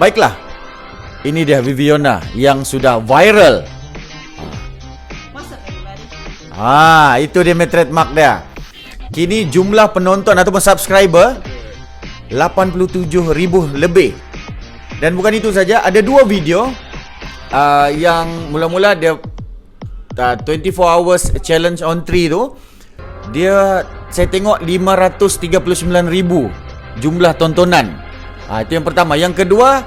Baiklah, ini dia Viviona yang sudah viral. Itu dia trademark dia. Kini jumlah penonton ataupun subscriber 87,000 lebih. Dan bukan itu saja, ada dua video yang mula-mula dia 24 hours challenge on tree tu, dia saya tengok 539,000 jumlah tontonan. Itu yang pertama. Yang kedua,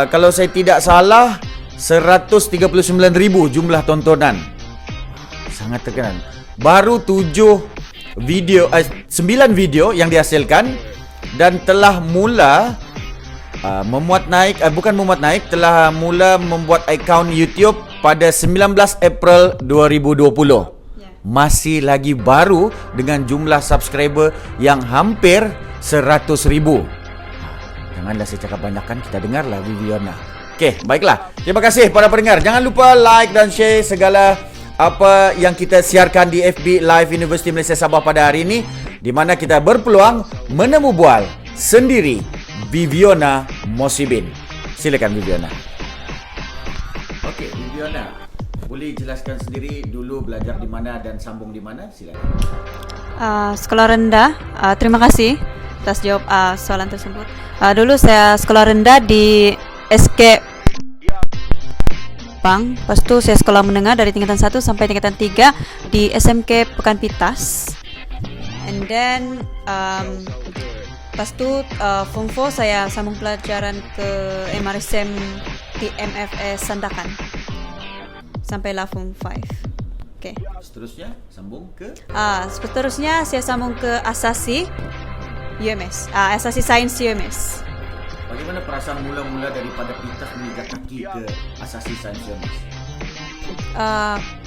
kalau saya tidak salah 139,000 jumlah tontonan. Sangat terkenal. Baru 9 video yang dihasilkan dan telah mula telah mula membuat akaun YouTube pada 19 April 2020. Masih lagi baru dengan jumlah subscriber yang hampir 100,000. Janganlah saya cakap banyak kan, kita dengarlah Viviona. Okey, baiklah. Terima kasih para pendengar. Jangan lupa like dan share segala apa yang kita siarkan di FB Live Universiti Malaysia Sabah pada hari ini, di mana kita berpeluang menemu bual sendiri Viviona Mosibin. Silakan Viviona. Okey, Viviona, boleh jelaskan sendiri dulu belajar di mana dan sambung di mana? Silakan. Sekolah rendah. Terima kasih atas jawab soalan tersebut. Dulu saya sekolah rendah di SK Pang. Lepas tu saya sekolah menengah dari tingkatan 1 sampai tingkatan 3 di SMK Pekan Pitas. And then lepas tu Form 4 saya sambung pelajaran ke MRSM di MFS Sandakan sampailah Form 5. Okay. Seterusnya sambung ke? Seterusnya saya sambung ke Asasi UMS, Asasi Sains UMS. Bagaimana perasaan mula-mula daripada Pitas menginjak kaki ke Asasi Sains UMS?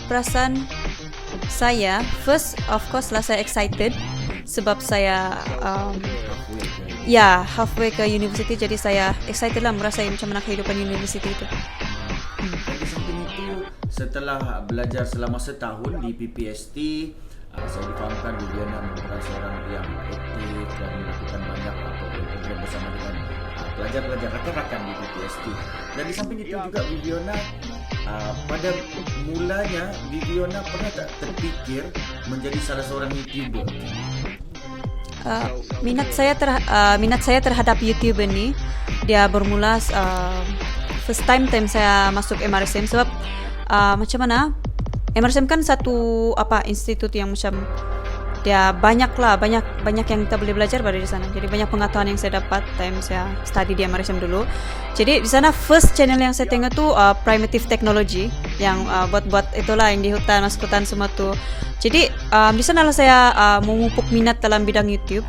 Perasaan saya, first of course lah saya excited sebab saya halfway ke university, jadi saya excited lah merasai macam mana kehidupan university itu. Di samping itu, setelah belajar selama setahun di PPST, saya difahamkan Viviona merupakan seorang yang aktif dan melakukan banyak program bersama dengan pelajar-pelajar rakan-rakan di PPST. Dan di samping itu juga Viviona, pada mulanya Viviona pernah tak terfikir menjadi salah seorang YouTuber? Minat saya terhadap YouTube ni dia bermula first time saya masuk MRSM sebab macam mana MRSM kan satu institut yang macam dia banyak yang kita boleh belajar pada di sana. Jadi banyak pengetahuan yang saya dapat time saya study di MRSM dulu. Jadi di sana first channel yang saya tengok tu Primitive Technology yang buat itulah yang di hutan, masuk hutan semua tu. Jadi di sana lah saya memupuk minat dalam bidang YouTube.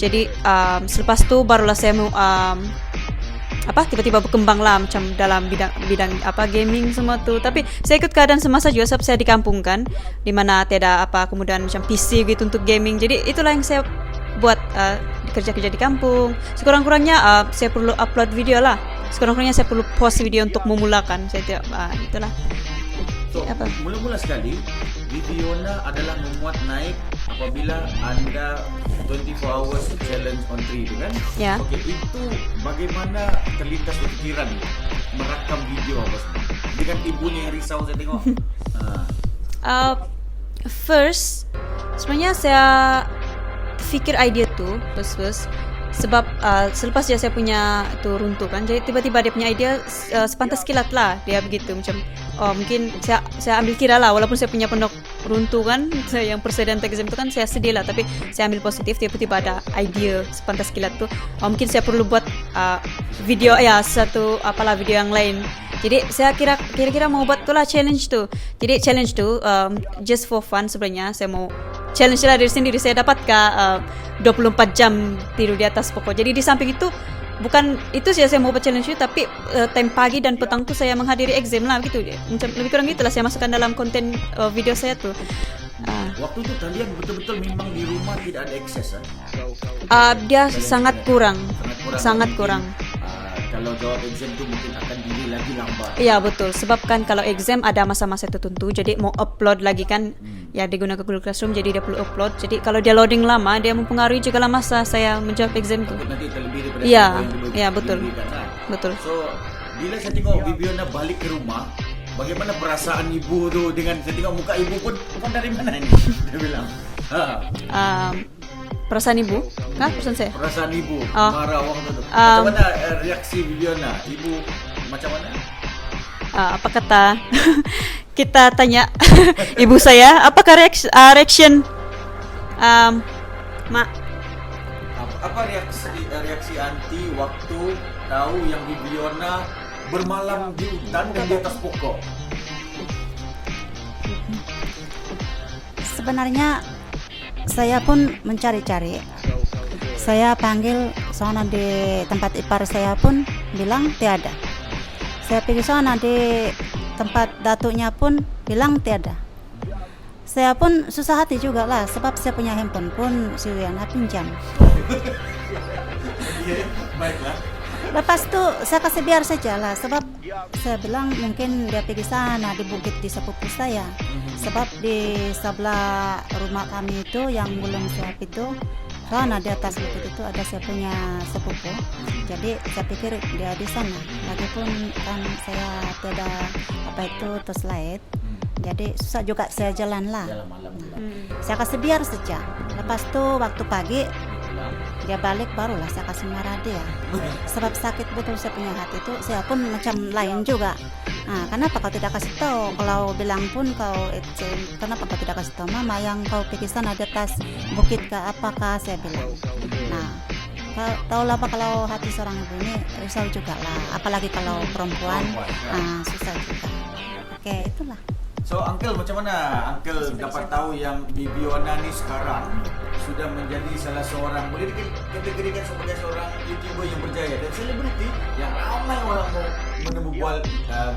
Jadi selepas tu barulah saya tiba-tiba berkembang lah macam dalam bidang gaming semua tu. Tapi saya ikut keadaan semasa juga sebab saya di kampung kan, di mana tiada kemudahan macam PC gitu untuk gaming. Jadi itulah yang saya buat kerja-kerja di kampung. Sekurang-kurangnya saya perlu upload video lah. Sekurang-kurangnya saya perlu post video untuk memulakan. Saya itulah. So, mula-mula sekali Viviona adalah memuat naik apabila anda 24 hours challenge on tree itu kan? Ya. Okey, itu bagaimana terlintas berfikiran merakam video apa semua? Dengan ibunya yang risau saya tengok. First, sebenarnya saya fikir idea tu first sebab selepas dia saya punya tu runtuh kan, jadi tiba-tiba dia punya idea sepantas kilat lah dia begitu macam mungkin saya ambil kira lah, walaupun saya punya pondok runtuh kan, saya yang persediaan exam tu kan saya sedih lah, tapi saya ambil positif, tiba-tiba ada idea sepantas kilat tu mungkin saya perlu buat video video yang lain. Jadi saya kira-kira mau buat tu lah challenge tu. Jadi challenge tu just for fun sebenarnya, saya mau challenge lah diri sendiri, saya dapatkah 24 jam tidur di atas pokok. Jadi di samping itu bukan itu saja saya mau buat challenge itu, tapi time pagi dan petang tu saya menghadiri exam lah gitu. Macam lebih kurang gitulah saya masukkan dalam konten video saya tu. Waktu itu kalian betul-betul memang di rumah tidak ada akses dia sangat kurang. Kalau jawab exam tu mungkin akan delay lagi lambat. Ya betul, sebab kan kalau exam ada masa-masa tertentu, jadi mau upload lagi kan ya dia guna Google Classroom, jadi dia perlu upload. Jadi kalau dia loading lama, dia mempengaruhi juga lah masa saya menjawab exam tu. Takut nanti terlebih daripada Ya, tempoh yang ya betul, diberikan, kan? betul. So bila saya tengok Viviana balik ke rumah, bagaimana perasaan ibu tu dengan saya tengok muka ibu pun, kau dari mana ni? Dia bilang. Perasaan ibu? Perasaan saya? Perasaan ibu Oh. marah waktu tu. Macam mana reaksi Viviana? Ibu macam mana? Apa kata kita tanya ibu saya, apakah reaction mak? Apa reaksi anti waktu tahu yang Viviana bermalam di hutan dan di atas pokok? Sebenarnya saya pun mencari-cari. Saya panggil sana di tempat ipar saya pun bilang tiada. Saya pergi sana di tempat datuknya pun bilang tiada. Saya pun susah hati juga lah, sebab saya punya handphone pun si Wiana pinjam. Baiklah. Lepas tu saya kasih biar saja lah, sebab saya bilang mungkin dia pergi sana di bukit di sepupu saya. Sebab di sebelah rumah kami itu yang belum siap itu, sana di atas bukit itu ada saya punya sepupu. Jadi saya pikir dia di sana. Lagipun kan saya tiada apa itu slide. Jadi susah juga saya jalan lah. Jalan malam juga. Saya kasih biar saja. Lepas tu waktu pagi dia balik, barulah saya kasih marah dia. Sebab sakit betul saya punya hati itu. Saya pun macam lain juga. Nah, kenapa kau tidak kasih tahu? Kalau bilang pun kau kenapa kau tidak kasih tahu mama yang kau pergi sana di atas bukit ke apakah, saya bilang. Nah, tahu lah apa kalau hati seorang ibu ini risau juga lah. Apalagi kalau perempuan, susah juga. Oke, itulah. So Uncle, macam mana Uncle dapat tahu yang Viviana ni sekarang sudah menjadi salah seorang, boleh dikategorikan sebagai seorang YouTuber yang berjaya dan selebriti yang ramai orang mau menemubual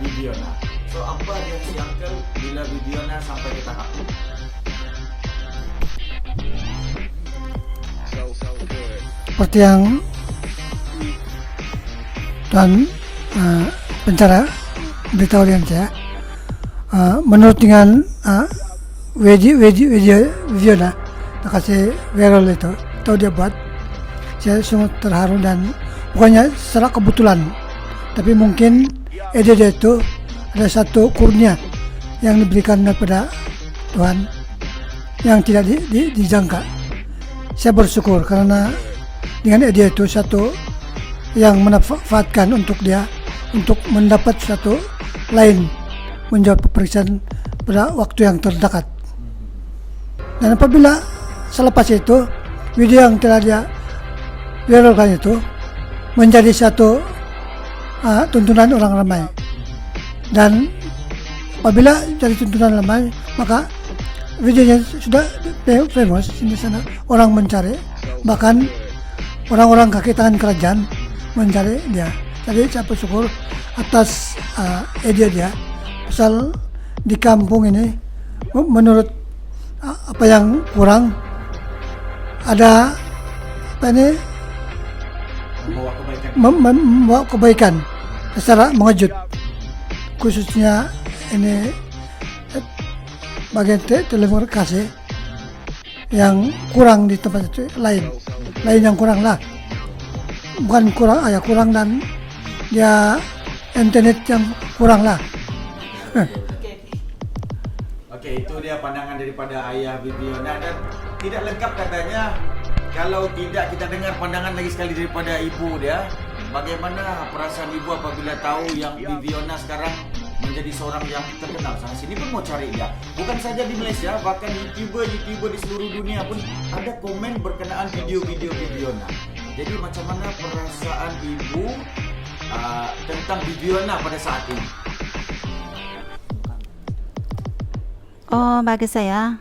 Viviana. So apa reaksi Uncle bila Viviana sampai ke tahap itu? Seperti yang Tuan pencara beritahu dengan saya, menurut dengan video Viviana kasih viral itu dia buat, saya sungguh terharu dan bukannya secara kebetulan, tapi mungkin ide dia itu ada satu kurnia yang diberikan daripada Tuhan yang tidak dijangka. Saya bersyukur karena dengan ide itu satu yang memanfaatkan untuk dia untuk mendapat satu lain menjawab pemeriksaan pada waktu yang terdekat. Dan apabila selepas itu video yang telah dia viralkan itu menjadi satu tuntunan orang ramai, dan apabila jadi tuntunan ramai maka videonya sudah famous di sana, orang mencari, bahkan orang-orang kaki tangan kerajaan mencari dia. Jadi saya bersyukur atas ide dia. Pasal di kampung ini menurut apa yang kurang ada apa ini membawa kebaikan secara mengejut, khususnya ini bagian telekomunikasi yang kurang di tempat itu, lain yang kurang lah, bukan kurang dan dia internet yang kurang lah. Okey, itu dia pandangan daripada ayah Viviana, dan tidak lengkap katanya kalau tidak kita dengar pandangan lagi sekali daripada ibu dia. Bagaimana perasaan ibu apabila tahu yang Viviana sekarang menjadi seorang yang terkenal. Sana sini pun mau cari dia. Bukan saja di Malaysia, bahkan YouTuber di seluruh dunia pun ada komen berkenaan video-video Viviana. Jadi macam mana perasaan ibu tentang Viviana pada saat ini? Oh, bagi saya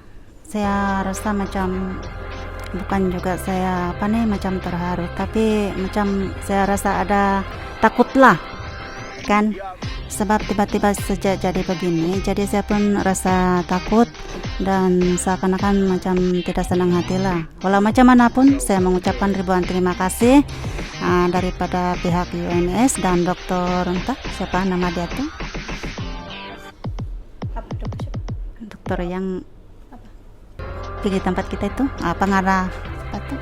rasa macam bukan juga saya macam terharu, tapi macam saya rasa ada takutlah kan, sebab tiba-tiba sejak jadi begini, jadi saya pun rasa takut dan seakan-akan macam tidak senang hati lah. Walau macam manapun saya mengucapkan ribuan terima kasih daripada pihak UNS dan dokter siapa nama dia tuh, dokter yang pergi tempat kita itu pengarah apa tuh?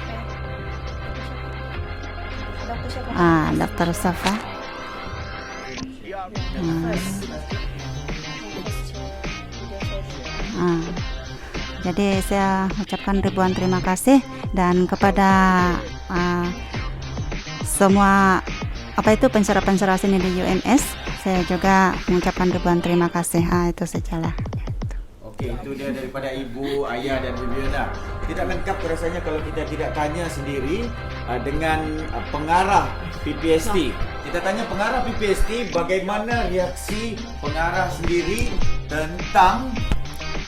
Dr. Safa. Jadi saya ucapkan ribuan terima kasih, dan kepada semua pensyarah-pensyarah sini di UNS, saya juga mengucapkan ribuan terima kasih. Itu sajalah. Okey, itu dia daripada Ibu, Ayah dan Viviana. Tidak lengkap rasanya kalau kita tidak tanya sendiri dengan pengarah PPST. Kita tanya pengarah PPST bagaimana reaksi pengarah sendiri tentang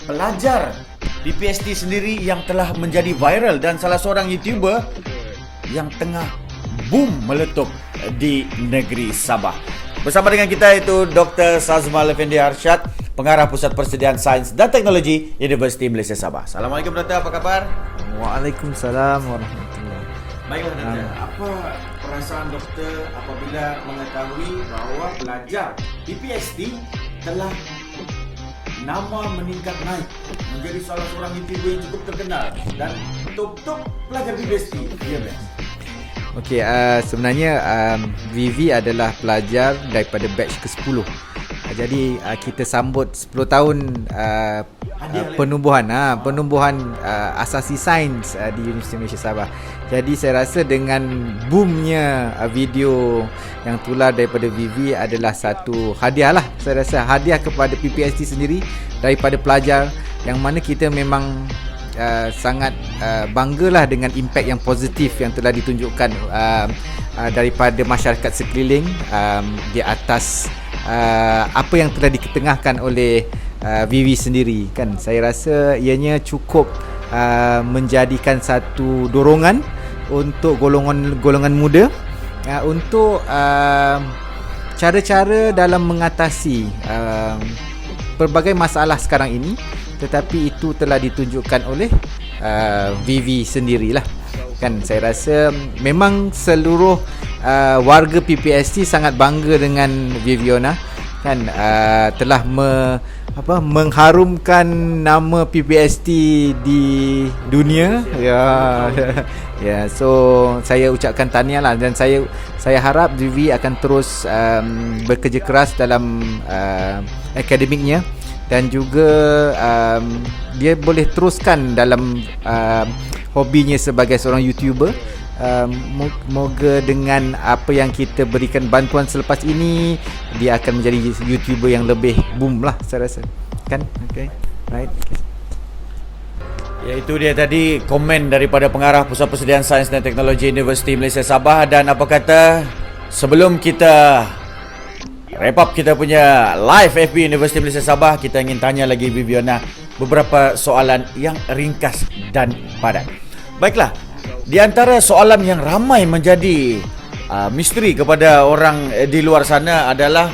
pelajar PPST sendiri yang telah menjadi viral dan salah seorang YouTuber yang tengah boom meletup di negeri Sabah. Bersama dengan kita itu Dr. Sazmal Effendi Arsyad, pengarah Pusat Persediaan Sains dan Teknologi Universiti Malaysia Sabah. Assalamualaikum Doktor, apa kabar? Waalaikumsalam warahmatullahi. Baiklah Doktor, apa perasaan Doktor apabila mengetahui bahawa pelajar PPST telah nama meningkat naik menjadi salah seorang YouTuber yang cukup terkenal dan top pelajar PPST? Ya, Bes. Okey, sebenarnya Vivi adalah pelajar daripada batch ke-10. Jadi kita sambut 10 tahun penumbuhan asasi sains di Universiti Malaysia Sabah. Jadi saya rasa dengan boomnya video yang tular daripada Vivi adalah satu hadiah lah. Saya rasa hadiah kepada PPST sendiri daripada pelajar, yang mana kita memang sangat banggalah dengan impak yang positif yang telah ditunjukkan daripada masyarakat sekeliling di atas apa yang telah diketengahkan oleh Vivi sendiri kan. Saya rasa ianya cukup menjadikan satu dorongan untuk golongan muda untuk cara-cara dalam mengatasi pelbagai masalah sekarang ini, tetapi itu telah ditunjukkan oleh Vivi sendirilah kan. Saya rasa memang seluruh warga PPST sangat bangga dengan Viviana kan, telah mengharumkan nama PPST di dunia ya. So saya ucapkan tahniah lah, dan saya harap Vivi akan terus bekerja keras dalam akademiknya, dan juga dia boleh teruskan dalam hobinya sebagai seorang YouTuber. Moga dengan apa yang kita berikan bantuan selepas ini, dia akan menjadi YouTuber yang lebih boom lah, saya rasa kan. Okay, right. Ya, itu dia tadi komen daripada pengarah Pusat Persediaan Sains dan Teknologi Universiti Malaysia Sabah. Dan apa kata, sebelum kita wrap up kita punya live FB Universiti Malaysia Sabah, kita ingin tanya lagi Viviana beberapa soalan yang ringkas dan padat. Baiklah, di antara soalan yang ramai menjadi misteri kepada orang di luar sana adalah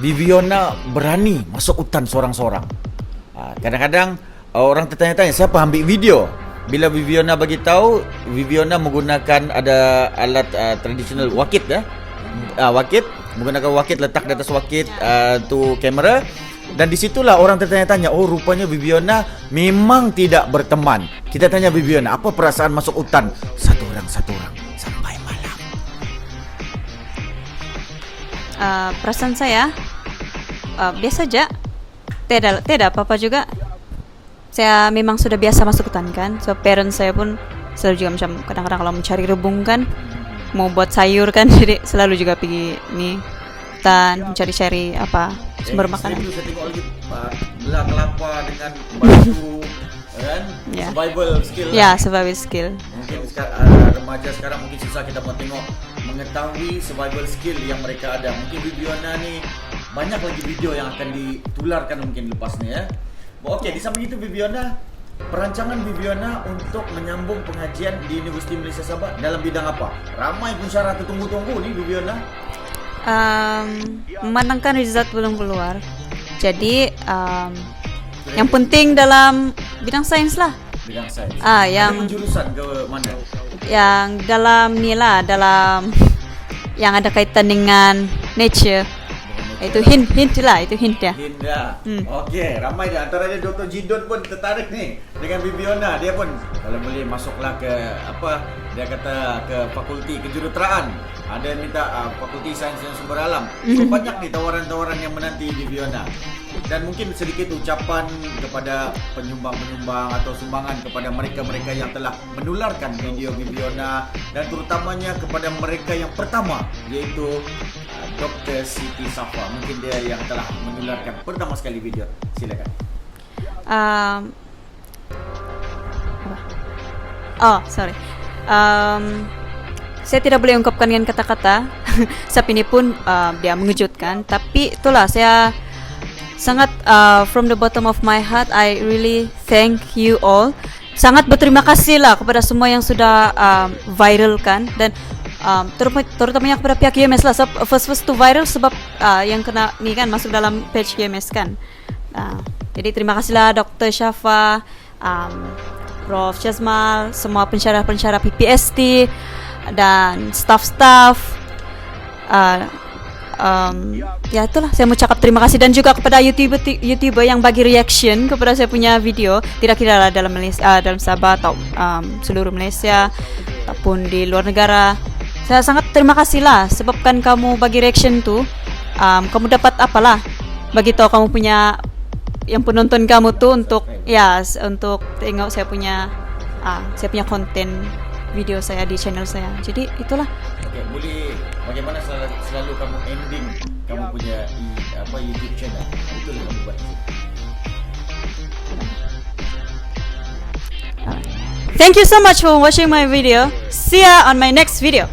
Viviana berani masuk hutan seorang-seorang. Kadang-kadang orang tertanya-tanya siapa ambil video. Bila Viviana bagi tahu, Viviana menggunakan ada alat tradisional wakit wakit, menggunakan wakit, letak di atas wakit tu kamera. Dan disitulah orang tertanya-tanya, oh rupanya Viviana memang tidak berteman. Kita tanya Viviana, apa perasaan masuk hutan satu orang sampai malam? Perasaan saya biasa saja, tidak apa-apa juga. Saya memang sudah biasa masuk hutan kan. So parents saya pun selalu juga macam kadang-kadang kalau mencari rebung kan, mau buat sayur kan, jadi selalu juga pergi hutan mencari-cari sumber makanan. Saya tengok lagi belah kelapa dengan batu kan, survival skill ya, survival skill. Mungkin remaja sekarang mungkin susah kita mau tengok mengetahui survival skill yang mereka ada. Mungkin Viviana ni banyak lagi video yang akan ditularkan mungkin lepas ni ya. Okey, di samping itu Viviana, perancangan Viviana untuk menyambung pengajian di Universiti Malaysia Sabah dalam bidang apa? Ramai pensyarah tertunggu-tunggu ni Viviana. Memandangkan result belum keluar, jadi yang penting dalam bidang sains lah. Bidang sains. Yang jurusan ke mana? Yang dalam ni lah, dalam yang ada kaitan dengan nature. Itu hint lah, itu hint ya. Linda. Okey, ramai dah. Antaranya Dr. Jidon pun tertarik ni dengan Bibiona. Dia pun kalau boleh masuklah ke apa dia kata ke fakulti kejuruteraan. Ada yang minta fakulti sains dan sumber alam. So banyak ni tawaran-tawaran yang menanti Bibiona. Dan mungkin sedikit ucapan kepada penyumbang-penyumbang atau sumbangan kepada mereka-mereka yang telah menularkan video Bibiona dan terutamanya kepada mereka yang pertama iaitu Dr. Siti Safa. Mungkin dia yang telah menularkan pertama sekali video. Silakan. Sorry. Saya tidak boleh ungkapkan dengan kata-kata. Sebab ini pun dia mengejutkan. Tapi itulah saya sangat from the bottom of my heart, I really thank you all. Sangat berterima kasih lah kepada semua yang sudah viralkan dan terutamanya kepada pihak GMS lah. First to viral sebab yang kena ni kan masuk dalam page GMS kan. Jadi terima kasihlah Dr. Syafa, Prof. Syazmal, semua pensyarah-pensyarah PPST dan staff-staff. Ya itulah, saya mau cakap terima kasih dan juga kepada YouTuber yang bagi reaction kepada saya punya video, tidak kira lah dalam Malaysia, dalam Sabah atau seluruh Malaysia ataupun di luar negara. Saya sangat terima kasih lah sebabkan kamu bagi reaction tu, kamu dapat apalah, bagi tahu kamu punya yang penonton kamu tu untuk untuk tengok saya punya konten video saya di channel saya. Jadi itulah. Okey, boleh bagaimana selalu kamu ending kamu punya YouTube channel? Itu yang kamu buat. Thank you so much for watching my video. See ya on my next video.